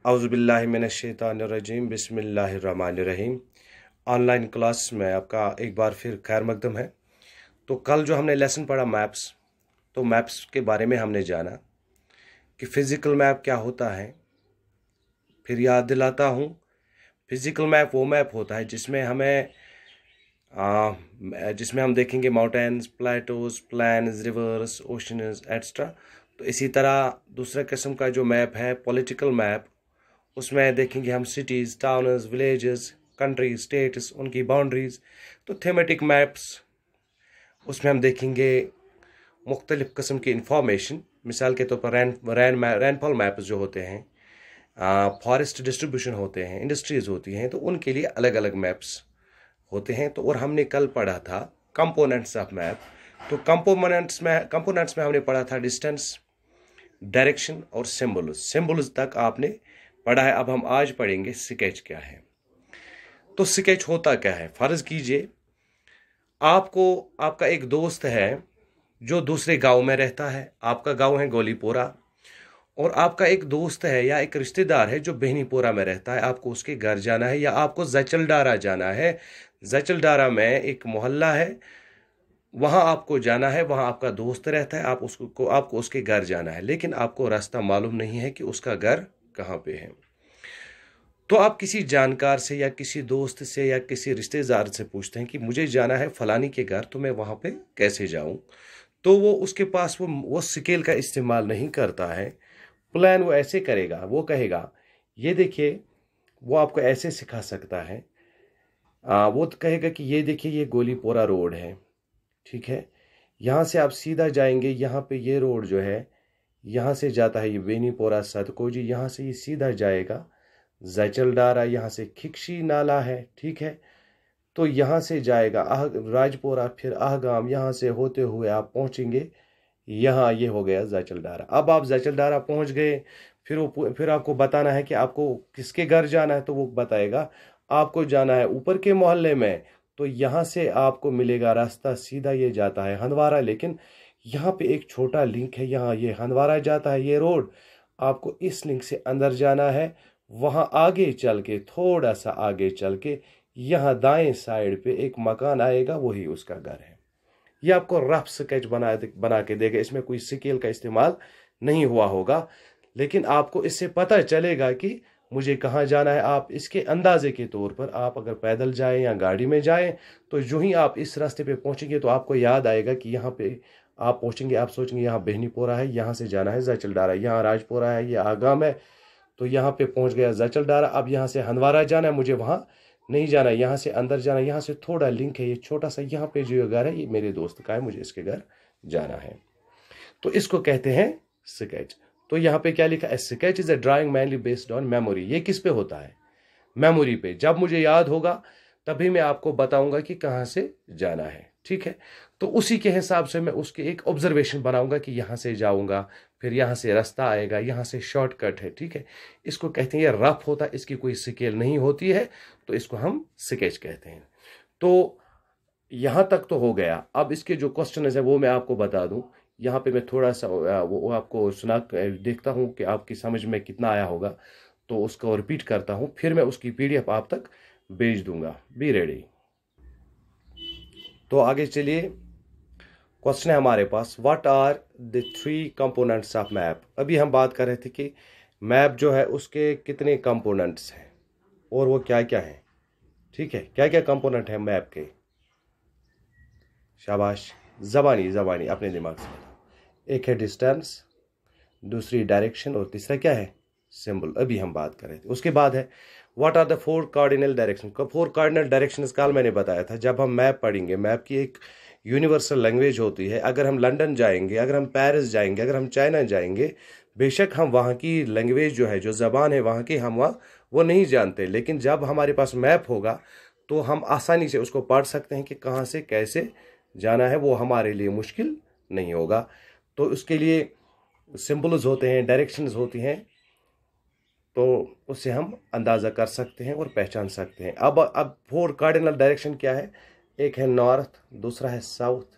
औज़ुबिल्लाहि मिनश्शैतानिर्रजीम बिस्मिल्लाहिर्रहमानिर्रहीम। Online class में आपका एक बार फिर खैर मकदम है। तो कल जो हमने लेसन पढ़ा मैप्स, तो मैप्स के बारे में हमने जाना कि फ़िज़िकल मैप क्या होता है। फिर याद दिलाता हूँ, फ़िज़िकल मैप वो मैप होता है जिसमें हम देखेंगे mountains, plateaus, plains, rivers, oceans etcetera. तो इसी तरह दूसरा किस्म का जो मैप है पॉलिटिकल मैप, उसमें देखेंगे हम cities, towns, villages, countries, states, उनकी बाउंड्रीज। तो थीमेटिक मैप्स, उसमें हम देखेंगे मुख्तलिफ़ किस्म की इंफॉर्मेशन। मिसाल के तौर पर रैनफॉल मैप्स जो होते हैं, फॉरेस्ट डिस्ट्रीब्यूशन होते हैं, इंडस्ट्रीज़ होती हैं, तो उनके लिए अलग अलग मैप्स होते हैं। तो और हमने कल पढ़ा था कंपोनेंट्स ऑफ मैप। तो कंपोनेंट्स में हमने पढ़ा था डिस्टेंस, डायरेक्शन और सिंबल्स तक आपने पढ़ा है। अब हम आज पढ़ेंगे स्केच क्या है। तो स्केच होता क्या है। फर्ज कीजिए आपका एक दोस्त है जो दूसरे गांव में रहता है। आपका गांव है गोलीपोरा, और आपका एक दोस्त है या एक रिश्तेदार है जो बेनीपोरा में रहता है। आपको उसके घर जाना है या आपको जचलडारा जाना है। जचलडारा में एक मोहल्ला है, वहां आपको जाना है। वहां आपका दोस्त रहता है, आपको उसके घर जाना है, लेकिन आपको रास्ता मालूम नहीं है कि उसका घर कहाँ पे है। तो आप किसी जानकार से या किसी दोस्त से या किसी रिश्तेदार से पूछते हैं कि मुझे जाना है फलानी के घर, तो मैं वहां पे कैसे जाऊं। तो वो उसके पास वो स्केल का इस्तेमाल नहीं करता है। प्लान वो ऐसे करेगा, वो कहेगा ये देखिए, वो आपको ऐसे सिखा सकता है। वो तो कहेगा कि ये देखिए, ये गोलीपोरा रोड है, ठीक है, यहाँ से आप सीधा जाएंगे, यहाँ पे ये रोड जो है यहाँ से जाता है ये बेनीपोरा सतकोजी, यहाँ से ये सीधा जाएगा जैचलडारा, यहाँ से खिक्शी नाला है, ठीक है। तो यहाँ से जाएगा राजपोरा, फिर आहगाम, यहाँ से होते हुए आप पहुँचेंगे यहाँ, ये हो गया जैचलडारा। अब आप जैचलडारा पहुँच गए, फिर आपको बताना है कि आपको किसके घर जाना है। तो वो बताएगा आपको जाना है ऊपर के मोहल्ले में। तो यहाँ से आपको मिलेगा रास्ता सीधा, ये जाता है हंदवारा, लेकिन यहाँ पे एक छोटा लिंक है, यहाँ ये हंदवारा जाता है ये रोड, आपको इस लिंक से अंदर जाना है। वहाँ आगे चल के, थोड़ा सा आगे चल के, यहाँ दाएं साइड पे एक मकान आएगा, वही उसका घर है। ये आपको रफ स्केच बना के देगा। इसमें कोई स्केल का इस्तेमाल नहीं हुआ होगा, लेकिन आपको इससे पता चलेगा कि मुझे कहाँ जाना है। आप इसके अंदाजे के तौर पर, आप अगर पैदल जाएं या गाड़ी में जाएं, तो जो ही आप इस रास्ते पे पहुंचेंगे तो आपको याद आएगा कि यहाँ पे आप पहुंचेंगे, आप सोचेंगे यहाँ बेनीपोरा है, यहाँ से जाना है जैचलडारा, यहाँ राजपोरा है, ये आगाम है, तो यहाँ पे पहुंच गया जैचलडारा। अब यहाँ से हंदवारा जाना है, मुझे वहाँ नहीं जाना, यहाँ से अंदर जाना, यहाँ से थोड़ा लिंक है, ये छोटा सा, यहाँ पे जो घर है ये मेरे दोस्त का है, मुझे इसके घर जाना है। तो इसको कहते हैं स्केच। तो यहाँ पे क्या लिखा है, sketch is a drawing mainly based on memory. ये किस पे होता है, मेमोरी पे। जब मुझे याद होगा तभी मैं आपको बताऊंगा कि कहाँ से जाना है, ठीक है। तो उसी के हिसाब से मैं उसके एक ऑब्जर्वेशन बनाऊंगा कि यहाँ से जाऊंगा, फिर यहाँ से रास्ता आएगा, यहाँ से शॉर्टकट है, ठीक है। इसको कहते हैं, ये रफ होता है, इसकी कोई स्केल नहीं होती है, तो इसको हम स्केच कहते हैं। तो यहाँ तक तो हो गया। अब इसके जो क्वेश्चन है वो मैं आपको बता दूं। यहाँ पे मैं थोड़ा सा वो आपको सुना देखता हूँ कि आपकी समझ में कितना आया होगा, तो उसको रिपीट करता हूँ, फिर मैं उसकी पीडीएफ आप तक भेज दूंगा। Be ready. तो आगे चलिए, क्वेश्चन है हमारे पास, what are the 3 components of map. अभी हम बात कर रहे थे कि मैप जो है उसके कितने कंपोनेंट्स हैं और वो क्या क्या है, ठीक है। क्या क्या कंपोनेंट है मैप के। शाबाश, जबानी अपने दिमाग से बताओ। एक है डिस्टेंस, दूसरी डायरेक्शन, और तीसरा क्या है, सिंबल। अभी हम बात कर रहे थे। उसके बाद है what are the 4 cardinal direction. 4 cardinal direction कल मैंने बताया था। जब हम मैप पढ़ेंगे, मैप की एक यूनिवर्सल लैंग्वेज होती है। अगर हम लंदन जाएंगे, अगर हम पेरिस जाएंगे, अगर हम चाइना जाएंगे, बेशक हम वहाँ की लैंग्वेज जो है, जो ज़बान है वहाँ की, हम वो नहीं जानते, लेकिन जब हमारे पास मैप होगा तो हम आसानी से उसको पढ़ सकते हैं कि कहाँ से कैसे जाना है। वो हमारे लिए मुश्किल नहीं होगा। तो उसके लिए सिंबल्स होते हैं, डायरेक्शंस होती हैं, तो उससे हम अंदाज़ा कर सकते हैं और पहचान सकते हैं। अब 4 कार्डिनल डायरेक्शन क्या है। एक है नॉर्थ, दूसरा है साउथ,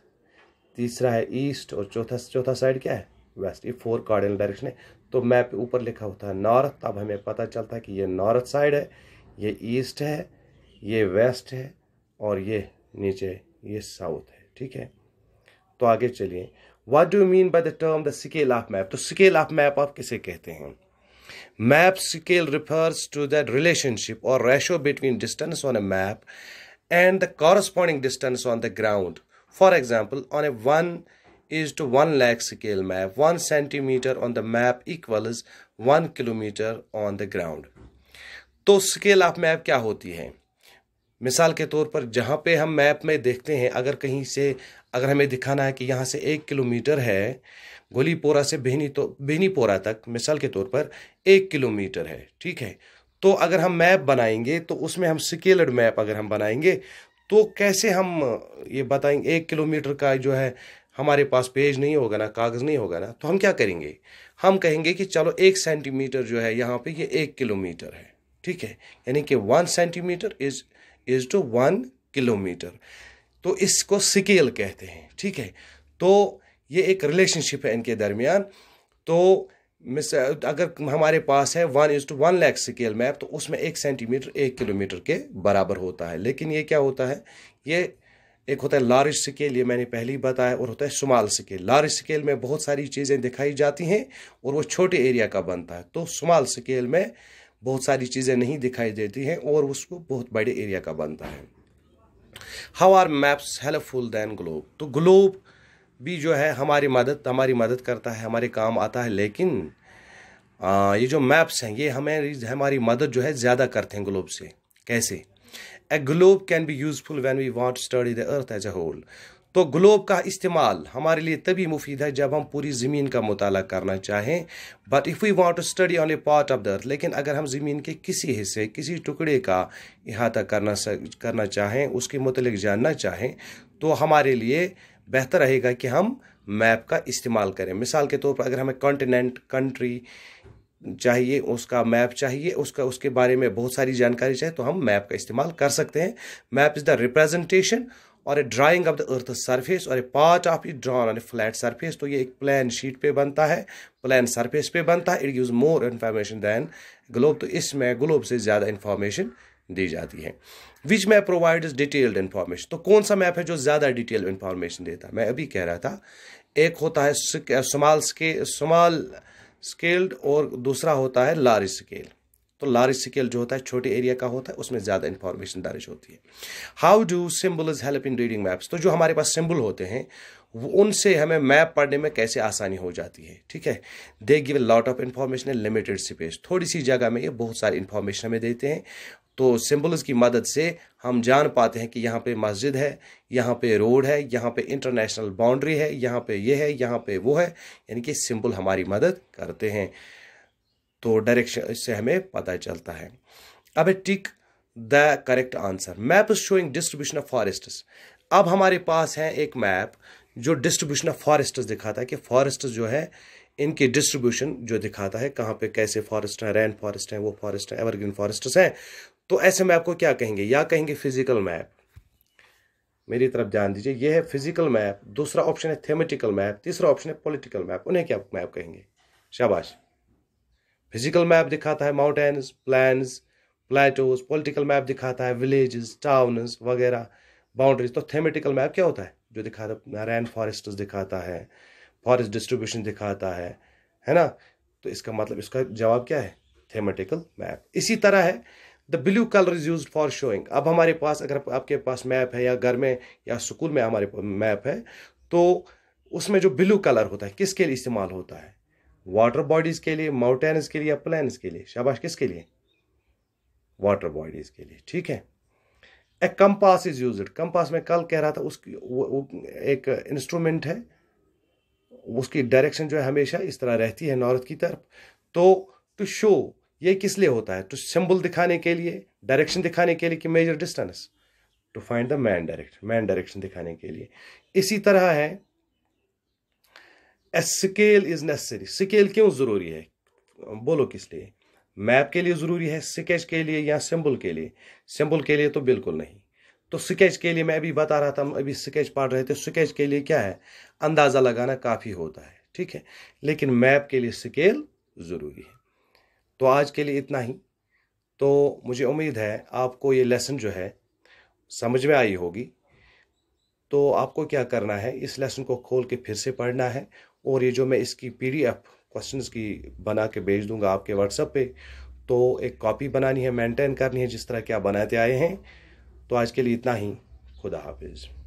तीसरा है ईस्ट, और चौथा साइड क्या है, वेस्ट, ये 4 कार्डिनल डायरेक्शन है। तो मैप पे ऊपर लिखा होता है नॉर्थ, तब हमें पता चलता है कि ये नॉर्थ साइड है, ये ईस्ट है, ये वेस्ट है और ये नीचे ये साउथ है। ठीक है, तो आगे चलिए। What do you mean by the term the scale of map? तो स्केल ऑफ मैप आप किसे कहते हैं? Map scale refers to that relationship और ratio between distance on a map and the corresponding distance on the ground. For example, on a 1:1 lakh scale map, 1 centimeter on the map equals 1 kilometer on the ground. तो scale of map क्या होती है? मिसाल के तौर पर जहाँ पे हम मैप में देखते हैं, अगर कहीं से अगर हमें दिखाना है कि यहाँ से 1 किलोमीटर है, गोलीपोरा से बेनीपोरा तक मिसाल के तौर पर 1 किलोमीटर है। ठीक है, तो अगर हम मैप बनाएंगे तो उसमें हम स्केल्ड मैप अगर हम बनाएंगे तो कैसे हम ये बताएंगे? 1 किलोमीटर का जो है हमारे पास पेज नहीं होगा ना, कागज़ नहीं होगा ना, तो हम क्या करेंगे? हम कहेंगे कि चलो 1 सेंटीमीटर जो है यहाँ पे ये 1 किलोमीटर है। ठीक है, यानी कि 1 सेंटीमीटर इज टू 1 किलोमीटर। तो इसको स्केल कहते हैं। ठीक है, तो ये एक रिलेशनशिप है इनके दरमियान। तो अगर हमारे पास है 1:1 लाख स्केल मैप, तो उसमें 1 सेंटीमीटर 1 किलोमीटर के बराबर होता है। लेकिन ये क्या होता है? ये एक होता है लार्ज स्केल, ये मैंने पहले ही बताया, और होता है स्मॉल स्केल। लार्ज स्केल में बहुत सारी चीज़ें दिखाई जाती हैं और वो छोटे एरिया का बनता है। तो स्मॉल स्केल में बहुत सारी चीज़ें नहीं दिखाई देती हैं और उसको बहुत बड़े एरिया का बनता है। How are maps helpful then globe? तो ग्लोब भी जो है हमारी मदद करता है, हमारे काम आता है। लेकिन ये जो मैप्स हैं ये हमारी मदद जो है ज़्यादा करते हैं ग्लोब से। कैसे? A globe can be useful when we want to study the earth as a whole. तो ग्लोब का इस्तेमाल हमारे लिए तभी मुफीद है जब हम पूरी ज़मीन का मुताला करना चाहें। But if we want to study only part of the earth, लेकिन अगर हम ज़मीन के किसी हिस्से, किसी टुकड़े का इहाता करना चाहें, उसके मुतल्लिक जानना चाहें, तो हमारे लिए बेहतर रहेगा कि हम मैप का इस्तेमाल करें। मिसाल के तौर पर अगर हमें कॉन्टिनेंट, कंट्री चाहिए, उसका मैप चाहिए, उसके बारे में बहुत सारी जानकारी चाहिए, तो हम मैप का इस्तेमाल कर सकते हैं। Map is the representation or a drawing of the earth surface or a part of it drawn on a flat surface. तो ये एक प्लान शीट पे बनता है, प्लान सरफेस पे बनता है। It gives more information than globe. तो इसमें ग्लोब से ज़्यादा इन्फॉर्मेशन दी जाती है। Which map provides detailed information? तो कौन सा मैप है जो ज़्यादा डिटेल इन्फॉर्मेशन देता है? मैं अभी कह रहा था, एक होता है स्मॉल स्केल्ड और दूसरा होता है लार्ज स्केल। तो लार्ज स्केल जो होता है छोटे एरिया का होता है, उसमें ज़्यादा इन्फॉर्मेशन दर्ज होती है। How do symbols help in reading maps? तो जो हमारे पास सिंबल होते हैं उनसे हमें मैप पढ़ने में कैसे आसानी हो जाती है। ठीक है, they give a lot of information in limited space. थोड़ी सी जगह में ये बहुत सारी इन्फॉर्मेशन हमें देते हैं। तो सिंबल्स की मदद से हम जान पाते हैं कि यहाँ पे मस्जिद है, यहाँ पे रोड है, यहाँ पे इंटरनेशनल बाउंड्री है, यहाँ पे ये है, यहाँ पे वो है। यानी कि सिंबल हमारी मदद करते हैं। तो डायरेक्शन से हमें पता चलता है। अब tick the correct answer. Map is showing distribution of forests. अब हमारे पास है एक मैप जो डिस्ट्रीब्यूशन ऑफ फॉरेस्ट्स दिखाता है कि फॉरेस्ट जो है इनकी डिस्ट्रीब्यूशन जो दिखाता है, कहाँ पे कैसे फॉरेस्ट है, रेन फॉरेस्ट है, वो फॉरेस्ट है, एवरग्रीन फॉरेस्ट्स हैं। तो ऐसे मैप को क्या कहेंगे? या कहेंगे फिजिकल मैप। मेरी तरफ ध्यान दीजिए, ये है फिजिकल मैप, दूसरा ऑप्शन है थेमेटिकल मैप, तीसरा ऑप्शन है पॉलिटिकल मैप। उन्हें क्या मैप कहेंगे? शाबाश। फिजिकल मैप दिखाता है mountains, plans, Plato's. Political map दिखाता है विलेजेस, टाउन्स वगैरह, बाउंड्रीज। तो थेमेटिकल मैप क्या होता है? जो दिखाता है रेन फॉरेस्ट्स दिखाता है, फॉरेस्ट डिस्ट्रीब्यूशन दिखाता है ना। तो इसका मतलब, इसका जवाब क्या है? Thematical map. इसी तरह है the blue colour is used for showing. अब हमारे पास, अगर आपके पास मैप है या घर में या स्कूल में हमारे मैप है, तो उसमें जो ब्लू कलर होता है किसके लिए इस्तेमाल होता है? वाटर बॉडीज के लिए, माउंटेन्स के लिए या प्लेन्स के लिए? शाबाश। किसके लिए? वाटर बॉडीज के लिए। ठीक है। ए कंपास इज यूज्ड। कंपास में कल कह रहा था, उसकी वो एक इंस्ट्रूमेंट है, उसकी डायरेक्शन जो है हमेशा इस तरह रहती है, नॉर्थ की तरफ। तो टू शो, ये किस लिए होता है? टू सिंबल दिखाने के लिए, डायरेक्शन दिखाने के लिए, कि major distance, to find the main direction दिखाने के लिए। इसी तरह है a scale is necessary. Scale क्यों जरूरी है? बोलो किस लिए? मैप के लिए जरूरी है, स्केच के लिए, या सिंबल के लिए? सिंबल के लिए तो बिल्कुल नहीं। तो स्केच के लिए मैं अभी बता रहा था, अभी स्केच पढ़ रहे थे, स्केच के लिए क्या है? अंदाजा लगाना काफी होता है। ठीक है, लेकिन मैप के लिए स्केल ज़रूरी है। तो आज के लिए इतना ही। तो मुझे उम्मीद है आपको ये लेसन जो है समझ में आई होगी। तो आपको क्या करना है, इस लेसन को खोल के फिर से पढ़ना है, और ये जो मैं इसकी PDF क्वेश्चंस की बना के भेज दूंगा आपके व्हाट्सएप पे, तो एक कॉपी बनानी है, मेंटेन करनी है जिस तरह कि आप बनाते आए हैं। तो आज के लिए इतना ही। खुदा हाफिज़।